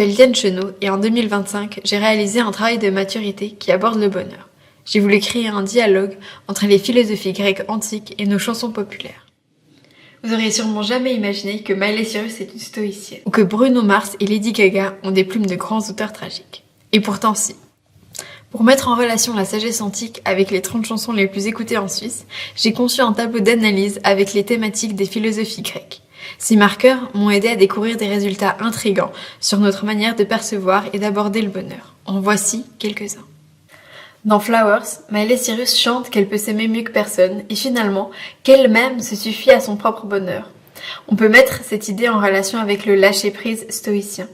m'appelle Diane Chenot et en 2025, j'ai réalisé un travail de maturité qui aborde le bonheur. J'ai voulu créer un dialogue entre les philosophies grecques antiques et nos chansons populaires. Vous auriez sûrement jamais imaginé que Miley Cyrus est une stoïcienne, ou que Bruno Mars et Lady Gaga ont des plumes de grands auteurs tragiques. Et pourtant si. Pour mettre en relation la sagesse antique avec les 30 chansons les plus écoutées en Suisse, j'ai conçu un tableau d'analyse avec les thématiques des philosophies grecques. Ces marqueurs m'ont aidé à découvrir des résultats intrigants sur notre manière de percevoir et d'aborder le bonheur. En voici quelques-uns. Dans Flowers, Miley Cyrus chante qu'elle peut s'aimer mieux que personne et finalement qu'elle-même se suffit à son propre bonheur. On peut mettre cette idée en relation avec le lâcher-prise stoïcien,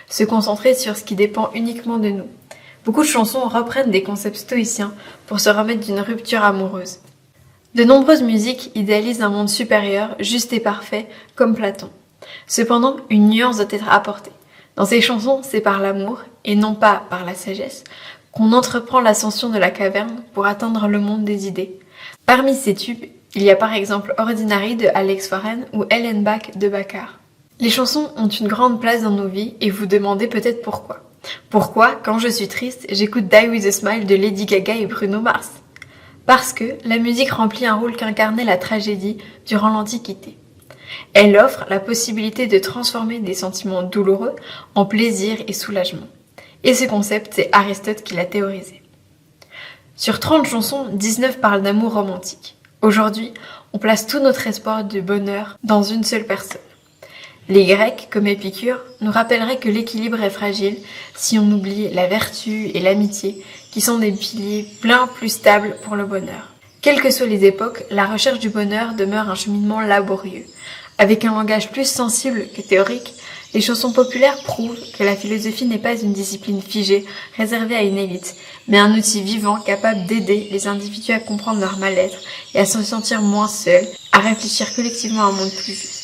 se concentrer sur ce qui dépend uniquement de nous. Beaucoup de chansons reprennent des concepts stoïciens pour se remettre d'une rupture amoureuse. De nombreuses musiques idéalisent un monde supérieur, juste et parfait, comme Platon. Cependant, une nuance doit être apportée. Dans ces chansons, c'est par l'amour, et non pas par la sagesse, qu'on entreprend l'ascension de la caverne pour atteindre le monde des idées. Parmi ces tubes, il y a par exemple Ordinary de Alex Warren ou Ellenbach de Baccar. Les chansons ont une grande place dans nos vies et vous demandez peut-être pourquoi. Pourquoi, quand je suis triste, j'écoute Die With A Smile de Lady Gaga et Bruno Mars? Parce que la musique remplit un rôle qu'incarnait la tragédie durant l'Antiquité. Elle offre la possibilité de transformer des sentiments douloureux en plaisir et soulagement. Et ce concept, c'est Aristote qui l'a théorisé. Sur 30 chansons, 19 parlent d'amour romantique. Aujourd'hui, on place tout notre espoir de bonheur dans une seule personne. Les Grecs, comme Épicure, nous rappelleraient que l'équilibre est fragile si on oublie la vertu et l'amitié, qui sont des piliers bien plus stables pour le bonheur. Quelles que soient les époques, la recherche du bonheur demeure un cheminement laborieux. Avec un langage plus sensible que théorique, les chansons populaires prouvent que la philosophie n'est pas une discipline figée, réservée à une élite, mais un outil vivant capable d'aider les individus à comprendre leur mal-être et à se sentir moins seuls, à réfléchir collectivement à un monde plus juste.